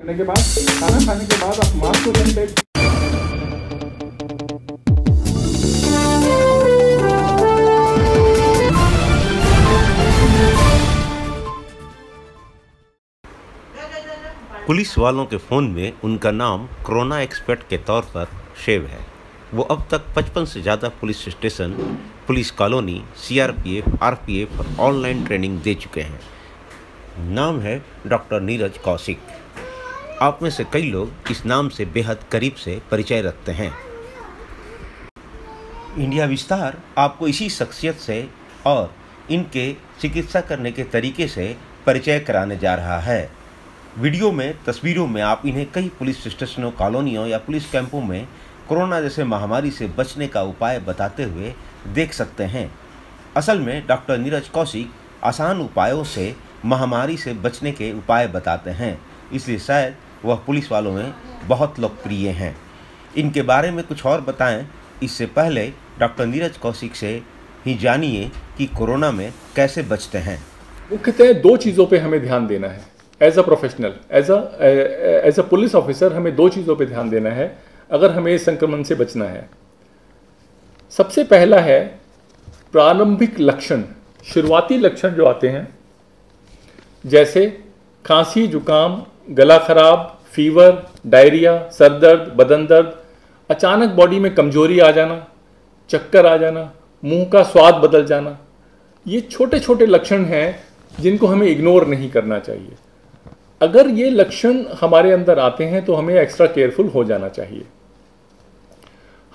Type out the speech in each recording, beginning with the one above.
करने के बाद, खाना खाने के बाद आप मास्क को सैनिटाइज। पुलिस वालों के फ़ोन में उनका नाम कोरोना एक्सपर्ट के तौर पर सेव है। वो अब तक 55 से ज़्यादा police station, police colony, CRPF, RPF और ऑनलाइन ट्रेनिंग दे चुके हैं। नाम है डॉक्टर नीरज कौशिक। आप में से कई लोग इस नाम से बेहद करीब से परिचय रखते हैं। इंडिया विस्तार आपको इसी शख्सियत से और इनके चिकित्सा करने के तरीके से परिचय कराने जा रहा है। वीडियो में, तस्वीरों में आप इन्हें कई पुलिस स्टेशनों, कॉलोनियों या पुलिस कैंपों में कोरोना जैसे महामारी से बचने का उपाय बताते हुए देख सकते हैं। असल में डॉक्टर नीरज कौशिक आसान उपायों से महामारी से बचने के उपाय बताते हैं, इसलिए शायद वह पुलिस वालों में बहुत लोकप्रिय हैं। इनके बारे में कुछ और बताएं इससे पहले डॉक्टर नीरज कौशिक से ही जानिए कि कोरोना में कैसे बचते हैं। मुख्यतः दो चीज़ों पे हमें ध्यान देना है as a professional, as a police officer. हमें दो चीज़ों पे ध्यान देना है अगर हमें इस संक्रमण से बचना है। सबसे पहला है प्रारंभिक लक्षण, शुरुआती लक्षण जो आते हैं, जैसे खांसी, जुकाम, गला खराब, फीवर, डायरिया, सर दर्द, बदन दर्द, अचानक बॉडी में कमजोरी आ जाना, चक्कर आ जाना, मुंह का स्वाद बदल जाना। ये छोटे छोटे लक्षण हैं जिनको हमें इग्नोर नहीं करना चाहिए। अगर ये लक्षण हमारे अंदर आते हैं तो हमें एक्स्ट्रा केयरफुल हो जाना चाहिए।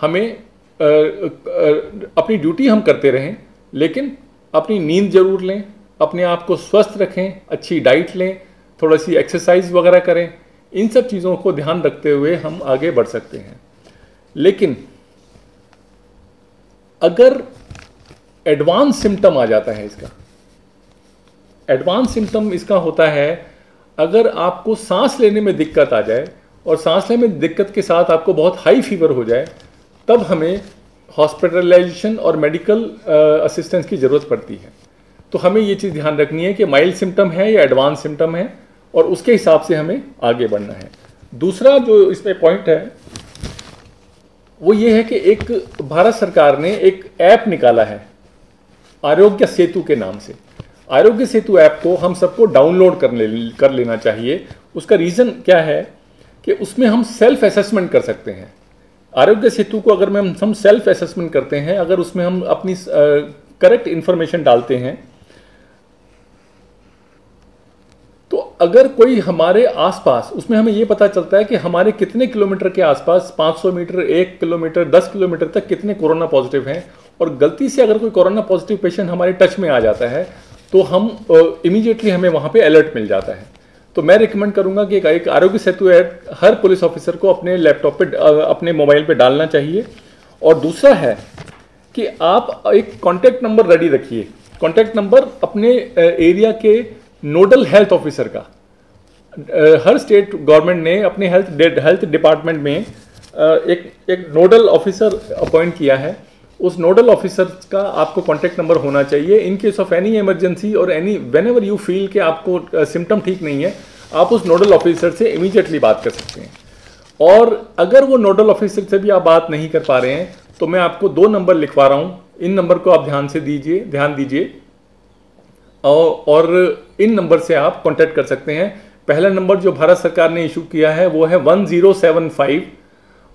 हमें अपनी ड्यूटी हम करते रहें, लेकिन अपनी नींद जरूर लें, अपने आप को स्वस्थ रखें, अच्छी डाइट लें, थोड़ा सी एक्सरसाइज वगैरह करें। इन सब चीज़ों को ध्यान रखते हुए हम आगे बढ़ सकते हैं। लेकिन अगर एडवांस सिम्टम आ जाता है, इसका एडवांस सिम्टम इसका होता है अगर आपको सांस लेने में दिक्कत आ जाए और सांस लेने में दिक्कत के साथ आपको बहुत हाई फीवर हो जाए, तब हमें हॉस्पिटलाइजेशन और मेडिकल असिस्टेंस की ज़रूरत पड़ती है। तो हमें ये चीज़ ध्यान रखनी है कि माइल्ड सिम्टम है या एडवांस सिम्टम है, और उसके हिसाब से हमें आगे बढ़ना है। दूसरा जो इसमें पॉइंट है वो ये है कि एक भारत सरकार ने एक ऐप निकाला है आरोग्य सेतु के नाम से। आरोग्य सेतु ऐप को हम सबको डाउनलोड कर लेना चाहिए। उसका रीज़न क्या है कि उसमें हम सेल्फ असेसमेंट कर सकते हैं। आरोग्य सेतु को अगर हम सेल्फ असेसमेंट करते हैं, अगर उसमें हम अपनी करेक्ट इंफॉर्मेशन डालते हैं, तो अगर कोई हमारे आसपास, उसमें हमें ये पता चलता है कि हमारे कितने किलोमीटर के आसपास, 500 मीटर, 1 किलोमीटर, 10 किलोमीटर तक कितने कोरोना पॉजिटिव हैं। और गलती से अगर कोई कोरोना पॉजिटिव पेशेंट हमारे टच में आ जाता है तो हम इमीडिएटली हमें वहाँ पे अलर्ट मिल जाता है। तो मैं रिकमेंड करूँगा कि एक आरोग्य सेतु ऐप हर पुलिस ऑफिसर को अपने लैपटॉप पे, अपने मोबाइल पे डालना चाहिए। और दूसरा है कि आप एक कॉन्टैक्ट नंबर रेडी रखिए। कॉन्टैक्ट नंबर अपने एरिया के नोडल हेल्थ ऑफिसर का। हर स्टेट गवर्नमेंट ने अपने हेल्थ डिपार्टमेंट में एक नोडल ऑफिसर अपॉइंट किया है। उस नोडल ऑफिसर का आपको कॉन्टैक्ट नंबर होना चाहिए। In case of any emergency और एनी व्हेनेवर यू फील कि आपको सिम्टम ठीक नहीं है, आप उस नोडल ऑफिसर से इमीडिएटली बात कर सकते हैं। और अगर वो नोडल ऑफिसर से भी आप बात नहीं कर पा रहे हैं तो मैं आपको 2 नंबर लिखवा रहा हूँ। इन नंबर को आप ध्यान दीजिए और इन नंबर से आप कॉन्टैक्ट कर सकते हैं। पहला नंबर जो भारत सरकार ने इशू किया है वो है 1075,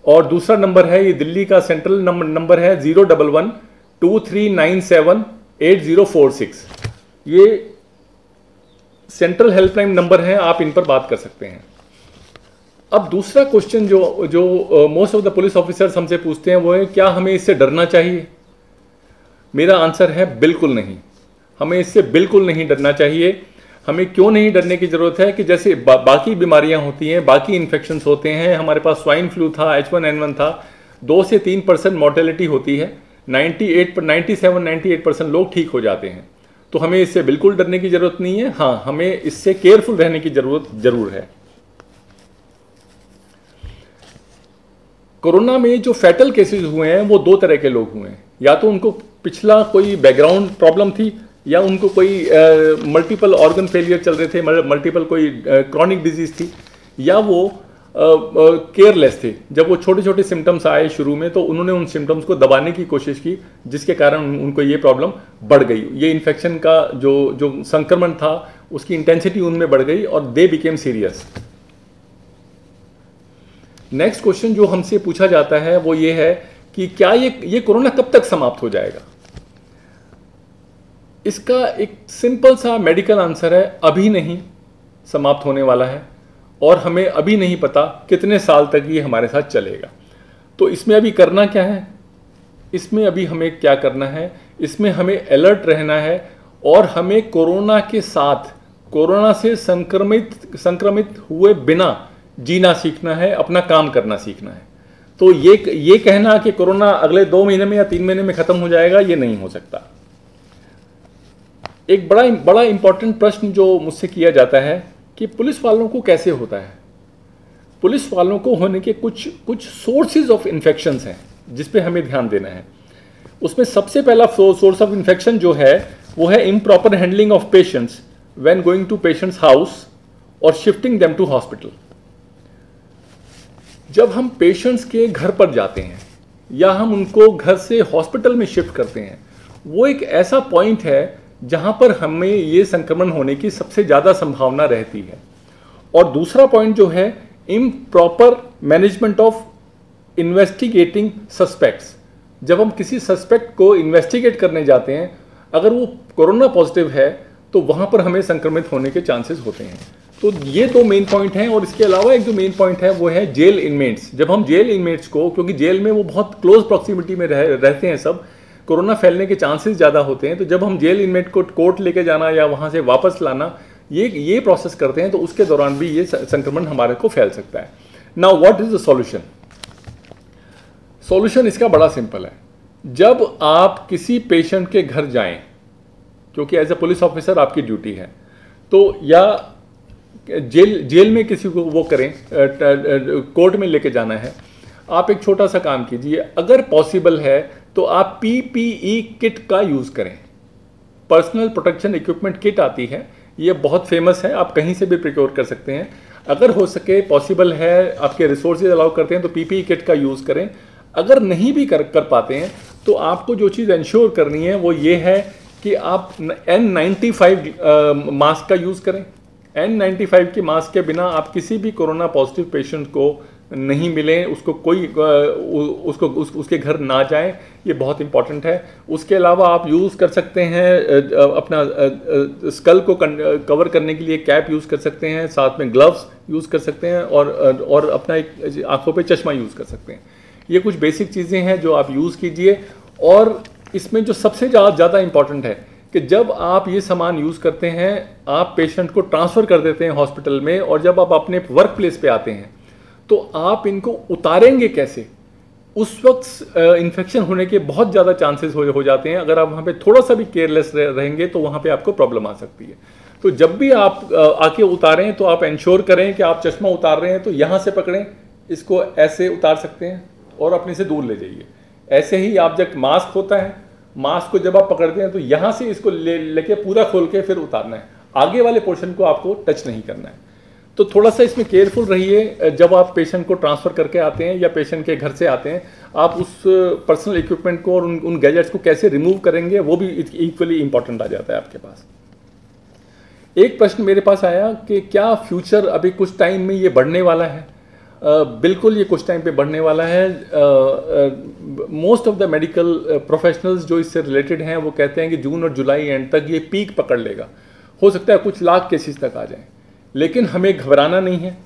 और दूसरा नंबर है, ये दिल्ली का सेंट्रल नंबर है 011-2397-8046। ये सेंट्रल हेल्पलाइन नंबर है, आप इन पर बात कर सकते हैं। अब दूसरा क्वेश्चन जो most of the police officers हमसे पूछते हैं वो है, क्या हमें इससे डरना चाहिए? मेरा आंसर है बिल्कुल नहीं। हमें इससे बिल्कुल नहीं डरना चाहिए। हमें क्यों नहीं डरने की ज़रूरत है कि जैसे बाकी बीमारियां होती हैं, बाकी इन्फेक्शंस होते हैं, हमारे पास स्वाइन फ्लू था, H1N1 था, 2 से 3% मॉर्टेलिटी होती है, 97-98% लोग ठीक हो जाते हैं। तो हमें इससे बिल्कुल डरने की ज़रूरत नहीं है। हाँ, हमें इससे केयरफुल रहने की ज़रूरत ज़रूर है। कोरोना में जो फैटल केसेस हुए हैं वो 2 तरह के लोग हुए हैं। या तो उनको पिछला कोई बैकग्राउंड प्रॉब्लम थी, या उनको कोई मल्टीपल ऑर्गन फेलियर चल रहे थे, मल्टीपल कोई क्रॉनिक डिजीज थी, या वो केयरलेस थे। जब वो छोटे छोटे सिम्टम्स आए शुरू में तो उन्होंने उन सिम्टम्स को दबाने की कोशिश की, जिसके कारण उनको ये प्रॉब्लम बढ़ गई। ये इन्फेक्शन का जो संक्रमण था उसकी इंटेंसिटी उनमें बढ़ गई और they became serious. Next question जो हमसे पूछा जाता है वो ये है कि क्या ये कोरोना कब तक समाप्त हो जाएगा। इसका एक सिंपल सा मेडिकल आंसर है, अभी नहीं समाप्त होने वाला है और हमें अभी नहीं पता कितने साल तक ये हमारे साथ चलेगा। तो इसमें अभी करना क्या है, इसमें अभी हमें क्या करना है, इसमें हमें अलर्ट रहना है और हमें कोरोना के साथ, कोरोना से संक्रमित हुए बिना जीना सीखना है, अपना काम करना सीखना है। तो ये कहना कि कोरोना अगले 2 महीने में या 3 महीने में खत्म हो जाएगा, ये नहीं हो सकता। एक बड़ा इंपॉर्टेंट प्रश्न जो मुझसे किया जाता है कि पुलिस वालों को कैसे होता है। पुलिस वालों को होने के कुछ सोर्सेज ऑफ इन्फेक्शंस हैं जिस पे हमें ध्यान देना है। उसमें सबसे पहला सोर्स ऑफ इन्फेक्शन जो है वो है improper handling of patients when going to patients house और शिफ्टिंग देम टू हॉस्पिटल। जब हम पेशेंट्स के घर पर जाते हैं या हम उनको घर से हॉस्पिटल में शिफ्ट करते हैं, वो एक ऐसा पॉइंट है जहां पर हमें ये संक्रमण होने की सबसे ज़्यादा संभावना रहती है। और दूसरा पॉइंट जो है improper management of investigating suspects. जब हम किसी सस्पेक्ट को इन्वेस्टिगेट करने जाते हैं, अगर वो कोरोना पॉजिटिव है तो वहां पर हमें संक्रमित होने के चांसेस होते हैं। तो ये 2 मेन पॉइंट हैं। और इसके अलावा एक जो मेन पॉइंट है वो है जेल इनमेट्स। जब हम जेल इनमेट्स को, क्योंकि जेल में वो बहुत क्लोज प्रॉक्सिमिटी में रहते हैं सब, कोरोना फैलने के चांसेस ज़्यादा होते हैं। तो जब हम जेल इनमेट को कोर्ट लेके जाना या वहाँ से वापस लाना ये प्रोसेस करते हैं तो उसके दौरान भी ये संक्रमण हमारे को फैल सकता है। Now what is the solution. Solution इसका बड़ा सिंपल है। जब आप किसी पेशेंट के घर जाएं, क्योंकि एज ए पुलिस ऑफिसर आपकी ड्यूटी है, तो या जेल में किसी को वो करें, कोर्ट में लेके जाना है, आप एक छोटा सा काम कीजिए। अगर पॉसिबल है तो आप PPE किट का यूज़ करें। पर्सनल प्रोटेक्शन इक्विपमेंट किट आती है, ये बहुत फेमस है, आप कहीं से भी प्रिक्योर कर सकते हैं। अगर हो सके, पॉसिबल है, आपके रिसोर्सेज अलाउ करते हैं तो PPE किट का यूज़ करें। अगर नहीं भी कर पाते हैं तो आपको जो चीज़ इंश्योर करनी है वो ये है कि आप N95 मास्क का यूज़ करें। N95 के मास्क के बिना आप किसी भी कोरोना पॉजिटिव पेशेंट को नहीं मिलें, उसके घर ना जाएं, ये बहुत इंपॉर्टेंट है। उसके अलावा आप यूज़ कर सकते हैं अपना स्कल को कवर करने के लिए कैप यूज़ कर सकते हैं, साथ में ग्लव्स यूज़ कर सकते हैं और अपना एक आंखों पे चश्मा यूज़ कर सकते हैं। ये कुछ बेसिक चीज़ें हैं जो आप यूज़ कीजिए। और इसमें जो सबसे ज़्यादा इंपॉर्टेंट है कि जब आप ये सामान यूज़ करते हैं, आप पेशेंट को ट्रांसफ़र कर देते हैं हॉस्पिटल में, और जब आप अपने वर्क प्लेस पे आते हैं तो आप इनको उतारेंगे कैसे। उस वक्त इन्फेक्शन होने के बहुत ज़्यादा चांसेस हो जाते हैं। अगर आप वहाँ पे थोड़ा सा भी केयरलेस रहेंगे तो वहाँ पे आपको प्रॉब्लम आ सकती है। तो जब भी आप आके उतारें तो आप इंश्योर करें कि आप चश्मा उतार रहे हैं तो यहाँ से पकड़ें, इसको ऐसे उतार सकते हैं और अपने से दूर ले जाइए। ऐसे ही आप जब मास्क होता है, मास्क को जब आप पकड़ते हैं तो यहाँ से इसको लेके पूरा खोल के फिर उतारना है, आगे वाले पोर्शन को आपको टच नहीं करना है। तो थोड़ा सा इसमें केयरफुल रहिए। जब आप पेशेंट को ट्रांसफ़र करके आते हैं या पेशेंट के घर से आते हैं, आप उस पर्सनल इक्विपमेंट को और उन गैजेट्स को कैसे रिमूव करेंगे वो भी इक्वली इंपॉर्टेंट आ जाता है आपके पास। एक प्रश्न मेरे पास आया कि क्या फ्यूचर अभी कुछ टाइम में ये बढ़ने वाला है। बिल्कुल ये कुछ टाइम पे बढ़ने वाला है। Most of the medical professionals जो इससे रिलेटेड हैं वो कहते हैं कि जून और जुलाई एंड तक ये पीक पकड़ लेगा। हो सकता है कुछ लाख केसेस तक आ जाएं, लेकिन हमें घबराना नहीं है।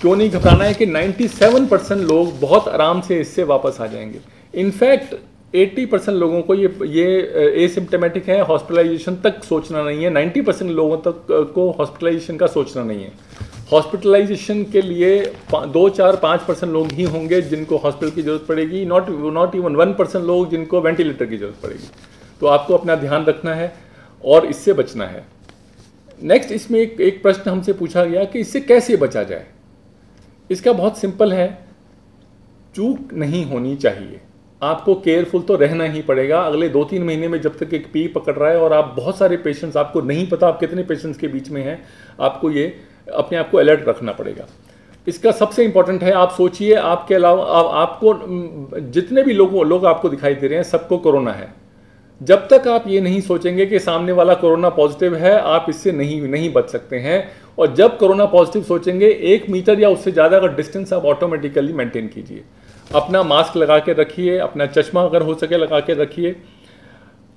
क्यों नहीं घबराना है कि 97% लोग बहुत आराम से इससे वापस आ जाएंगे। इनफैक्ट 80% लोगों को ये एसिम्प्टोमेटिक है, हॉस्पिटलाइजेशन तक सोचना नहीं है। 90% लोगों तक को हॉस्पिटलाइजेशन का सोचना नहीं है। हॉस्पिटलाइजेशन के लिए 2-4-5% लोग ही होंगे जिनको हॉस्पिटल की जरूरत पड़ेगी, नॉट इवन 1% लोग जिनको वेंटिलेटर की जरूरत पड़ेगी। तो आपको अपना ध्यान रखना है और इससे बचना है। नेक्स्ट, इसमें एक प्रश्न हमसे पूछा गया कि इससे कैसे बचा जाए। इसका बहुत सिंपल है, चूक नहीं होनी चाहिए। आपको केयरफुल तो रहना ही पड़ेगा। अगले 2-3 महीने में जब तक एक पीक पकड़ रहा है और आप बहुत सारे पेशेंट्स, आपको नहीं पता आप कितने पेशेंट्स के बीच में हैं, आपको ये अपने आप को अलर्ट रखना पड़ेगा। इसका सबसे इंपॉर्टेंट है, आप सोचिए आपके अलावा आपको जितने भी लोग आपको दिखाई दे रहे हैं सबको कोरोना है। जब तक आप ये नहीं सोचेंगे कि सामने वाला कोरोना पॉजिटिव है, आप इससे नहीं बच सकते हैं। और जब कोरोना पॉजिटिव सोचेंगे, 1 मीटर या उससे ज़्यादा का डिस्टेंस आप ऑटोमेटिकली मेंटेन कीजिए। अपना मास्क लगा के रखिए, अपना चश्मा अगर हो सके लगा के रखिए।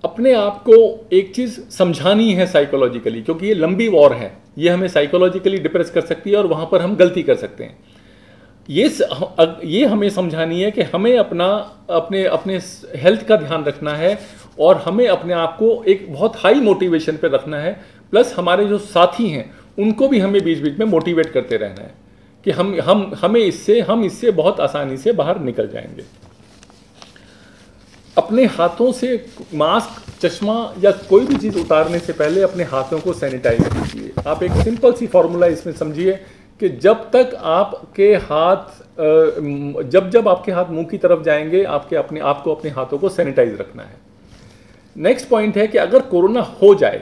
अपने आप को एक चीज़ समझानी है साइकोलॉजिकली, क्योंकि ये लंबी वॉर है, ये हमें साइकोलॉजिकली डिप्रेस कर सकती है और वहाँ पर हम गलती कर सकते हैं। ये हमें समझानी है कि हमें अपने हेल्थ का ध्यान रखना है और हमें अपने आप को एक बहुत हाई मोटिवेशन पे रखना है। प्लस हमारे जो साथी हैं उनको भी हमें बीच बीच में मोटिवेट करते रहना है कि हम इससे बहुत आसानी से बाहर निकल जाएंगे। अपने हाथों से मास्क, चश्मा या कोई भी चीज़ उतारने से पहले अपने हाथों को सैनिटाइज कीजिए। आप एक सिंपल सी फॉर्मूला इसमें समझिए कि जब तक आपके हाथ जब आपके हाथ मुंह की तरफ जाएंगे, आपको अपने हाथों को सैनिटाइज रखना है। नेक्स्ट पॉइंट है कि अगर कोरोना हो जाए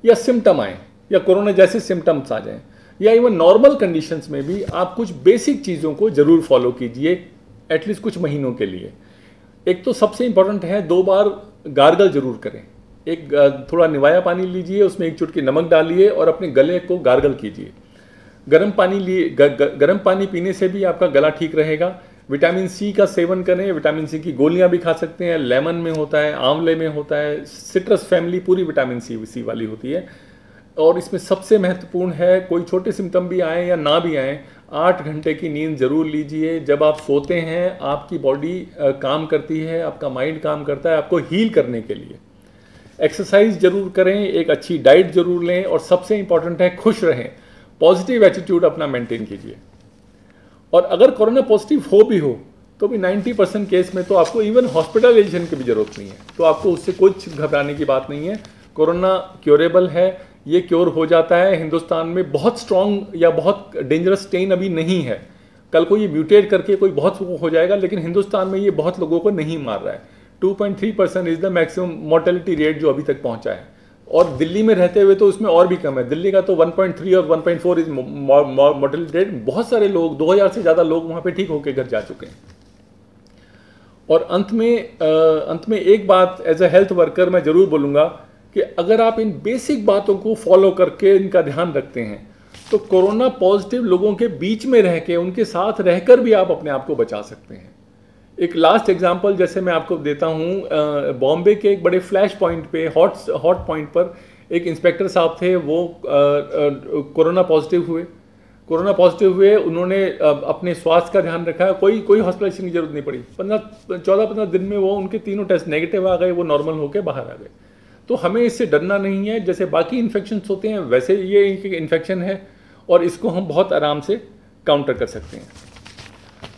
या सिम्टम आए या कोरोना जैसे सिम्टम्स आ जाएं या इवन नॉर्मल कंडीशंस में भी आप कुछ बेसिक चीज़ों को ज़रूर फॉलो कीजिए, एटलीस्ट कुछ महीनों के लिए। एक तो सबसे इंपॉर्टेंट है 2 बार गार्गल जरूर करें। एक थोड़ा निवाया पानी लीजिए, उसमें 1 चुटकी नमक डालिए और अपने गले को गार्गल कीजिए। गर्म पानी पीने से भी आपका गला ठीक रहेगा। विटामिन सी का सेवन करें, विटामिन सी की गोलियां भी खा सकते हैं, लेमन में होता है, आंवले में होता है, सिट्रस फैमिली पूरी विटामिन सी वाली होती है। और इसमें सबसे महत्वपूर्ण है, कोई छोटे सिम्टम भी आए या ना भी आए, 8 घंटे की नींद जरूर लीजिए। जब आप सोते हैं आपकी बॉडी काम करती है, आपका माइंड काम करता है आपको हील करने के लिए। एक्सरसाइज जरूर करें, एक अच्छी डाइट जरूर लें और सबसे इंपॉर्टेंट है खुश रहें, पॉजिटिव एटीट्यूड अपना मेंटेन कीजिए। और अगर कोरोना पॉजिटिव हो भी हो तो भी 90% केस में तो आपको इवन हॉस्पिटलाइजेशन की भी जरूरत नहीं है, तो आपको उससे कुछ घबराने की बात नहीं है। कोरोना क्योरेबल है, ये क्योर हो जाता है। हिंदुस्तान में बहुत स्ट्रॉन्ग या बहुत डेंजरस स्ट्रेन अभी नहीं है, कल को ये म्यूटेट करके कोई बहुत हो जाएगा, लेकिन हिंदुस्तान में ये बहुत लोगों को नहीं मार रहा है। 2.3% is the maximum mortality rate जो अभी तक पहुंचा है। और दिल्ली में रहते हुए तो उसमें और भी कम है, दिल्ली का तो 1.3 और 1.4 इज मोर्टेलिटी रेट। बहुत सारे लोग, 2000 से ज़्यादा लोग वहाँ पे ठीक होकर घर जा चुके हैं। और अंत में एक बात एज ए हेल्थ वर्कर मैं ज़रूर बोलूँगा कि अगर आप इन बेसिक बातों को फॉलो करके इनका ध्यान रखते हैं तो कोरोना पॉजिटिव लोगों के बीच में रह के, उनके साथ रहकर भी आप अपने आप को बचा सकते हैं। एक लास्ट एग्जांपल जैसे मैं आपको देता हूँ, बॉम्बे के एक बड़े फ्लैश पॉइंट पे, हॉट पॉइंट पर एक इंस्पेक्टर साहब थे, वो कोरोना पॉजिटिव हुए। उन्होंने अपने स्वास्थ्य का ध्यान रखा, कोई हॉस्पिटलाइजेशन की जरूरत नहीं पड़ी। 14-15 दिन में वो उनके तीनों टेस्ट नेगेटिव आ गए, वो नॉर्मल होकर बाहर आ गए। तो हमें इससे डरना नहीं है, जैसे बाकी इन्फेक्शन होते हैं वैसे ये इन्फेक्शन है और इसको हम बहुत आराम से काउंटर कर सकते हैं।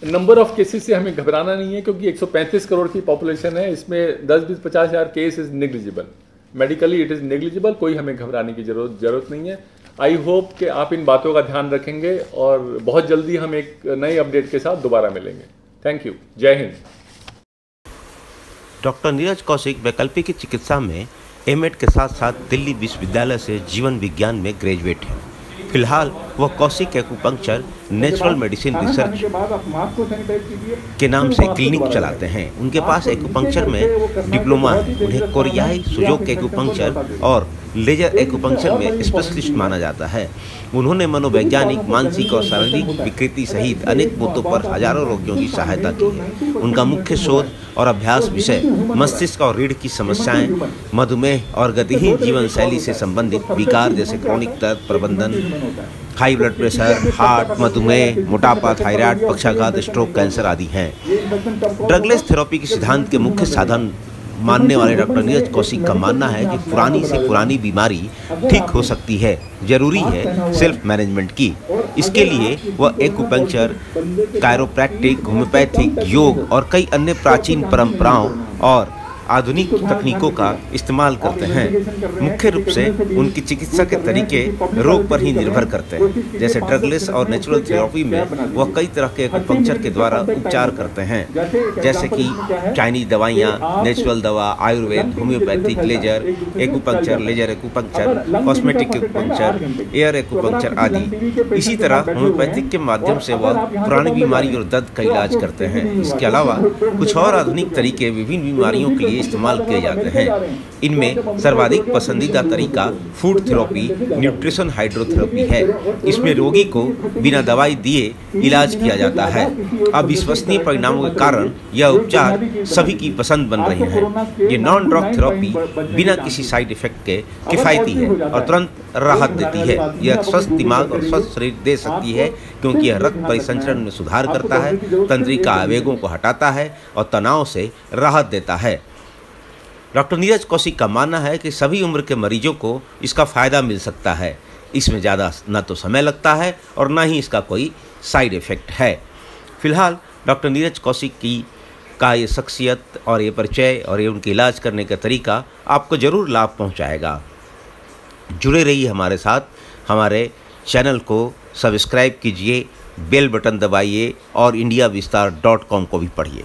नंबर ऑफ केसेस से हमें घबराना नहीं है, क्योंकि 135 करोड़ की पॉपुलेशन है, इसमें 10-20-50 हज़ार case is negligible, medically it is negligible, कोई हमें घबराने की जरूरत नहीं है। आई होप कि आप इन बातों का ध्यान रखेंगे और बहुत जल्दी हम एक नई अपडेट के साथ दोबारा मिलेंगे। थैंक यू, जय हिंद। डॉक्टर नीरज कौशिक वैकल्पिक चिकित्सा में एमएड के साथ साथ दिल्ली विश्वविद्यालय से जीवन विज्ञान में ग्रेजुएट हैं। फिलहाल वह Kaushik acupuncture natural medicine research के नाम से क्लिनिक चलाते हैं। उनके पास एक्यूपंक्चर में डिप्लोमा है। उन्हें कोरियाई सुजोक एक्यूपंक्चर और लेजर एक्यूपंक्चर में स्पेशलिस्ट माना जाता है। उन्होंने मनोवैज्ञानिक, मानसिक और शारीरिक विकृति सहित अनेक मुद्दों पर हजारों रोगियों की सहायता की है। उनका मुख्य शोध और अभ्यास विषय मस्तिष्क और रीढ़ की समस्याएं, मधुमेह और गतिहीन जीवन शैली से संबंधित विकार जैसे क्रोनिक दर्द प्रबंधन, हाई ब्लड प्रेशर, हार्ट, मधुमेह, मोटापा, थायराइड, पक्षाघात, स्ट्रोक, कैंसर आदि हैं। ड्रगलेस थेरेपी के सिद्धांत के मुख्य साधन मानने वाले डॉक्टर नीरज कौशिक का मानना है कि पुरानी से पुरानी बीमारी ठीक हो सकती है, जरूरी है सेल्फ मैनेजमेंट की। इसके लिए वह एक्यूपंक्चर, कायरोप्रैक्टिक, होम्योपैथिक, योग और कई अन्य प्राचीन परंपराओं और आधुनिक तकनीकों का इस्तेमाल करते हैं। मुख्य रूप से उनकी चिकित्सा के तरीके रोग पर ही निर्भर करते हैं। जैसे ड्रगलेस और नेचुरल थेरेपी में वह कई तरह के एक्यूपंक्चर के द्वारा उपचार करते हैं, जैसे कि चाइनीज दवाइयाँ, नेचुरल दवा, Ayurveda, homeopathic, laser acupuncture, laser acupuncture, cosmetic acupuncture, air acupuncture आदि। इसी तरह होम्योपैथिक के माध्यम से वह पुरानी बीमारी और दर्द का इलाज करते हैं। इसके अलावा कुछ और आधुनिक तरीके विभिन्न बीमारियों के लिए इस्तेमाल किए जाते हैं। इनमें सर्वाधिक पसंदीदा तरीका फूड थेरेपी, न्यूट्रिशन हाइड्रोथेरेपी है। इसमें रोगी को बिना दवाई दिए इलाज किया जाता है। अब विश्वसनीय परिणामों के कारण यह उपचार सभी की पसंद बन रही है। ये नॉन ड्रग थेरेपी बिना किसी साइड इफेक्ट के किफ़ायती है और तुरंत राहत देती है। यह स्वस्थ दिमाग और स्वस्थ शरीर दे सकती है, क्योंकि यह रक्त परिसंचरण में सुधार करता है, तंत्रिका आवेगों को हटाता है और तनाव से राहत देता है। डॉक्टर नीरज कौशिक का मानना है कि सभी उम्र के मरीजों को इसका फ़ायदा मिल सकता है। इसमें ज़्यादा न तो समय लगता है और न ही इसका कोई साइड इफ़ेक्ट है। फिलहाल डॉक्टर नीरज कौशिक का ये शख्सियत और ये परिचय और ये उनके इलाज करने का तरीका आपको ज़रूर लाभ पहुंचाएगा। जुड़े रहिए हमारे साथ, हमारे चैनल को सब्सक्राइब कीजिए, बेल बटन दबाइए और indiavistar.com को भी पढ़िए।